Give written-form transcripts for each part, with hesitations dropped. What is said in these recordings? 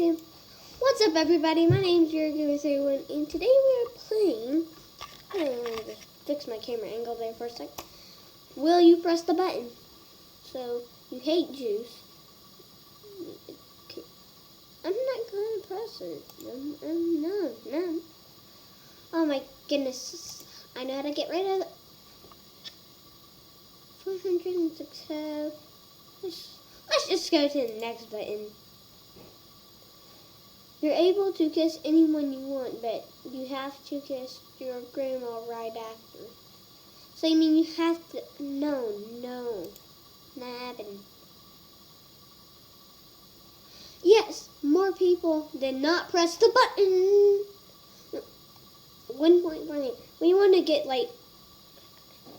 YouTube. What's up, everybody? My name's Yuri31, and today we are playing. I'm going to fix my camera angle there for a sec. Will you press the button? So, you hate juice. Okay. I'm not going to press it. No. Oh my goodness. I know how to get rid of it. 406 have. Let's just go to the next button. You're able to kiss anyone you want, but you have to kiss your grandma right after. So you mean you have to... No. Not happening. Yes, more people did not press the button. 1.48. We want to get like...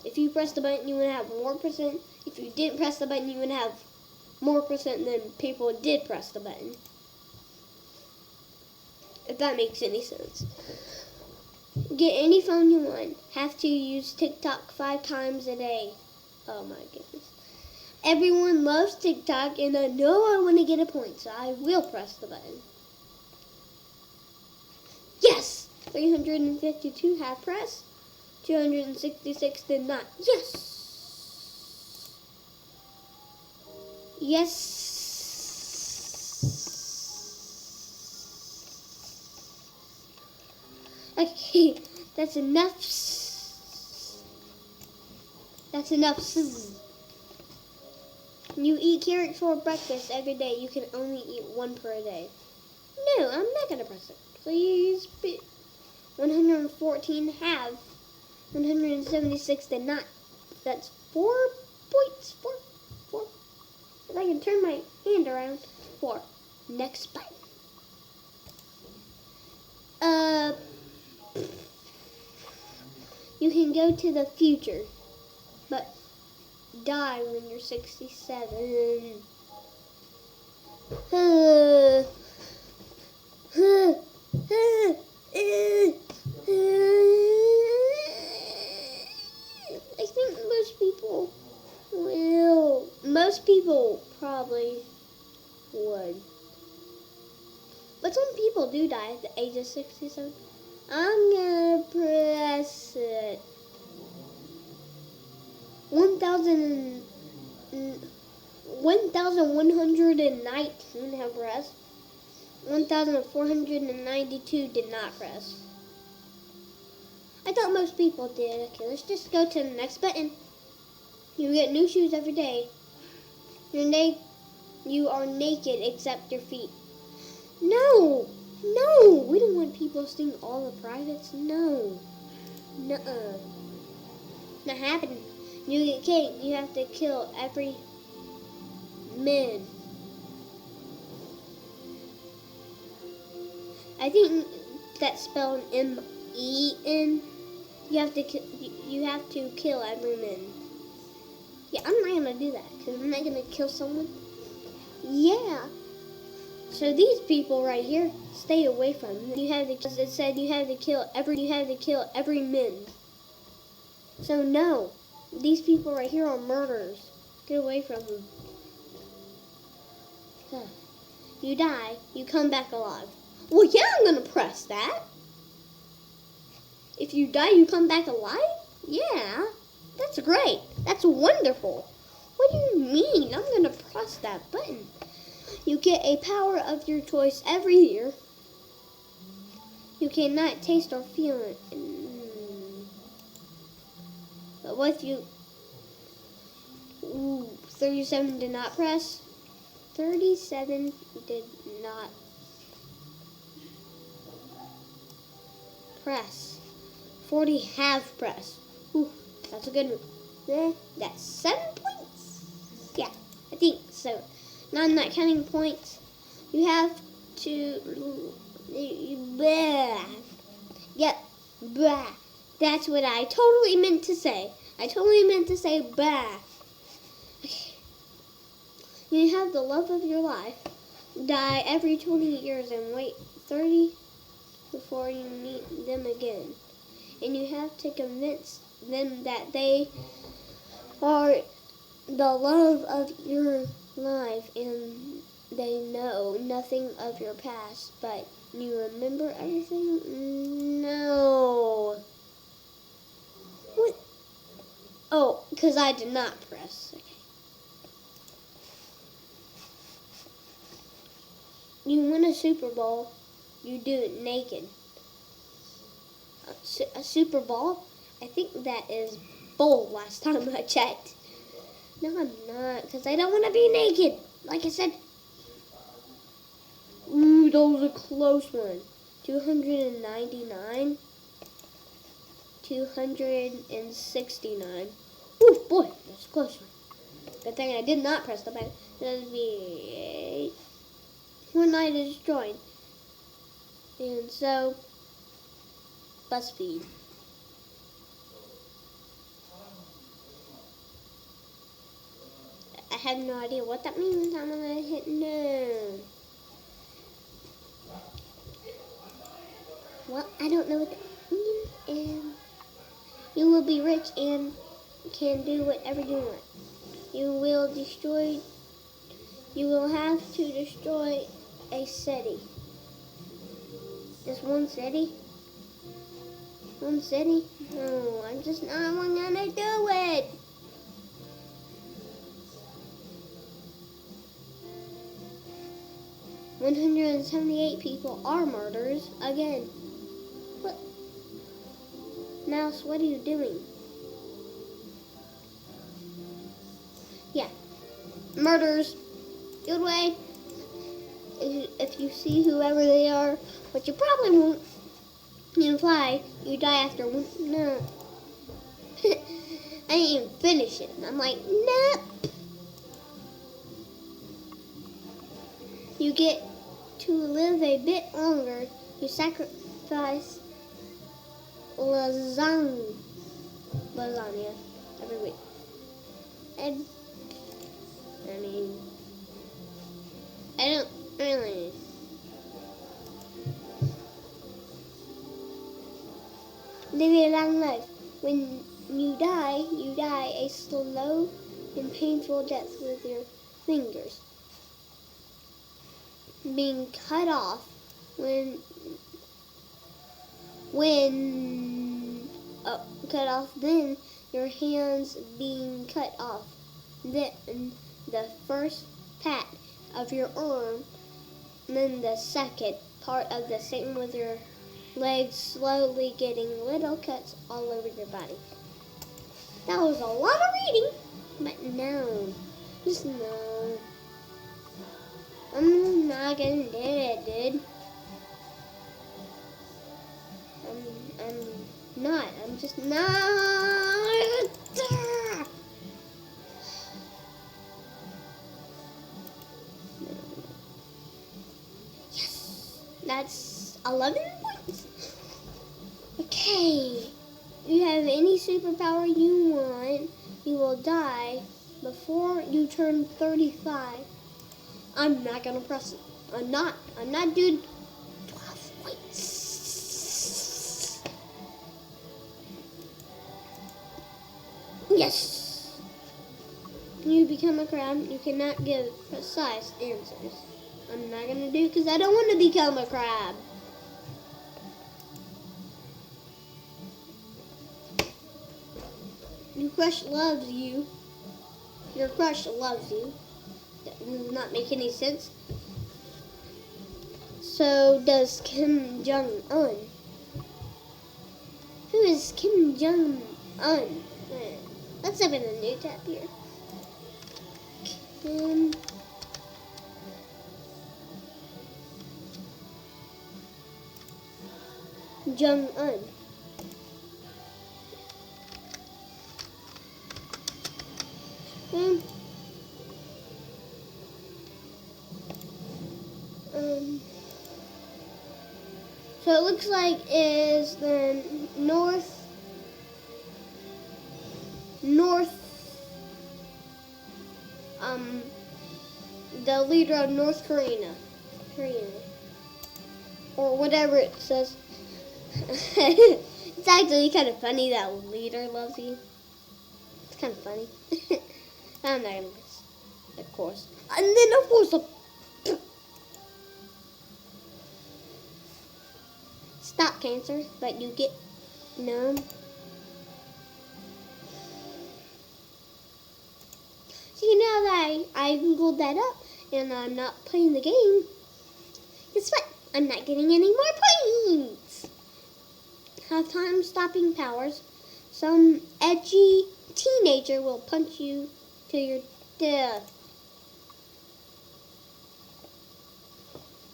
If you press the button, you would have more percent. If you didn't press the button, you would have more percent than people did press the button. If that makes any sense. Get any phone you want. Have to use TikTok 5 times a day. Oh my goodness. Everyone loves TikTok, and I know I want to get a point, so I will press the button. Yes! 352 have pressed. 266 did not. Yes! Okay, that's enough. That's enough. You eat carrots for breakfast every day. You can only eat one per day. No, I'm not going to press it. Please. 114 have. 176 did not. That's 4 points. 4. If I can turn my hand around. 4. Next button. You can go to the future, but die when you're 67. I think most people probably would. But some people do die at the age of 67. I'm gonna press it. 1,119 have pressed. 1,492 did not press. I thought most people did. Okay, let's just go to the next button. You get new shoes every day. You are naked except your feet. No, we don't want people seeing all the privates. No, nuh-uh. Not happening. You get cake. You have to kill every man. I think that's spelled M-E-N. You have to kill every man. Yeah, I'm not gonna do that because I'm not gonna kill someone. Yeah. So these people right here, stay away from them. It said you have to kill every man. So no, these people right here are murderers. Get away from them. You die, you come back alive. Well, yeah, I'm gonna press that. If you die, you come back alive? Yeah, that's great. That's wonderful. What do you mean? I'm gonna press that button. You get a power of your choice every year. You cannot taste or feel it. But what if you... 37 did not press. 37 did not press. 40 have pressed. Ooh, that's a good one. Yeah, that's 7 points. Yeah, I think so. Now I'm not counting points. You have to... Yep, bah. That's what I totally meant to say. I totally meant to say bah. Okay. You have the love of your life. Die every 20 years and wait 30 before you meet them again. And you have to convince them that they are the love of your life and they know nothing of your past, but you remember everything? No. What? Oh, because I did not press. Okay. You win a Super Bowl, you do it naked. A Super Bowl? I think that is bowl last time I checked. No, I'm not, because I don't want to be naked. Like I said. Ooh, that was a close one. 299. 269. Ooh, boy, that's a close one. Good thing I did not press the button. That would be 8. One night is joined. And so, BuzzFeed. I have no idea what that means. I'm gonna hit no. Well, I don't know what that means. And you will be rich and can do whatever you want. You will have to destroy a city. Just one city? One city? No, I'm just not gonna do it. $178 people are martyrs again. What? Mouse, what are you doing? Yeah. Murders. Good way. If you see whoever they are, but you probably won't. You fly. You die after one. No. I didn't even finish it. I'm like, nope. You get to live a bit longer. You sacrifice lasagna every week. And I mean, I don't really. Live a long life. When you die a slow and painful death with your fingers being cut off when cut off, then your hands being cut off, then the first pat of your arm, then the second part of the same with your legs slowly getting little cuts all over your body. That was a lot of reading, but no, just no. I'm not gonna do it, dude. I'm not. I'm just not. Yes, that's 11 points. Okay, you have any superpower you want. You will die before you turn 35. I'm not gonna press it. I'm not, dude. 12 points. Yes. You become a crab. You cannot give precise answers. I'm not gonna do because I don't want to become a crab. Your crush loves you. Your crush loves you. That does not make any sense. So does Kim Jong-un. Who is Kim Jong-un? Let's open a new tab here. Kim Jong-un. So it looks like is the the leader of North Korea, or whatever it says. It's actually kind of funny that leader loves you. It's kind of funny. I'm not gonna miss, of course. And then of course the stop cancer, but you get no. See, now that I googled that up and I'm not playing the game, guess what? I'm not getting any more points. Have time stopping powers. Some edgy teenager will punch you to your death.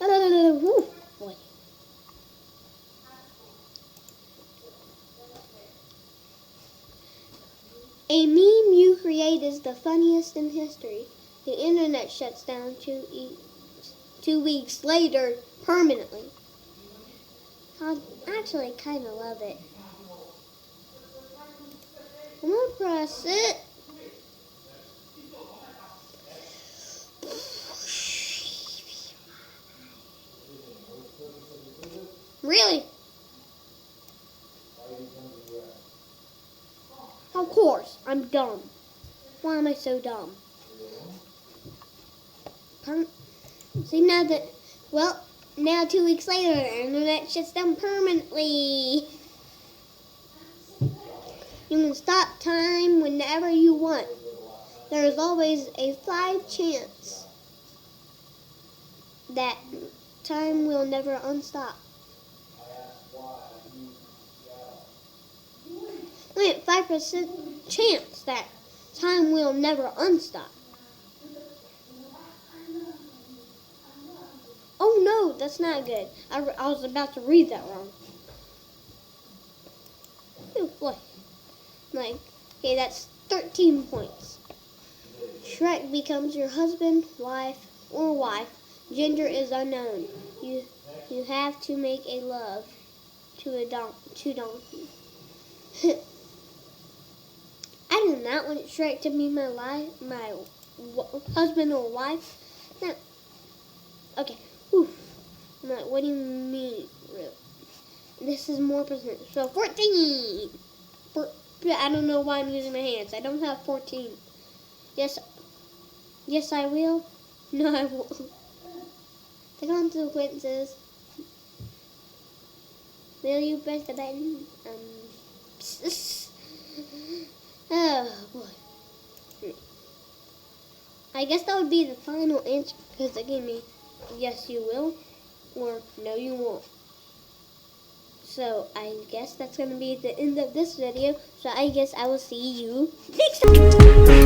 Woo, boy. A meme you create is the funniest in history. The internet shuts down 2 weeks later permanently. I actually kind of love it. I'm gonna press it. Really? Of course, I'm dumb. Why am I so dumb? See, now that, well, now 2 weeks later, the internet shuts down permanently. You can stop time whenever you want. There is always a 5% chance that time will never unstop. Wait, 5% chance that time will never unstop. Oh no, that's not good. I was about to read that wrong. Oh boy. Like, okay, that's 13 points. Shrek becomes your husband, wife, or wife. Gender is unknown. You have to make a love to a donkey. I do not want Shrek to be my husband or wife. No. Okay. Whew. I'm like, what do you mean? This is more percent. So 14. I don't know why I'm using my hands. I don't have 14. Yes, I will. No, I won't. The consequences. Will you press the button? Oh boy. I guess that would be the final answer because they gave me yes you will or no you won't. So I guess that's going to be the end of this video. So I guess I will see you next time.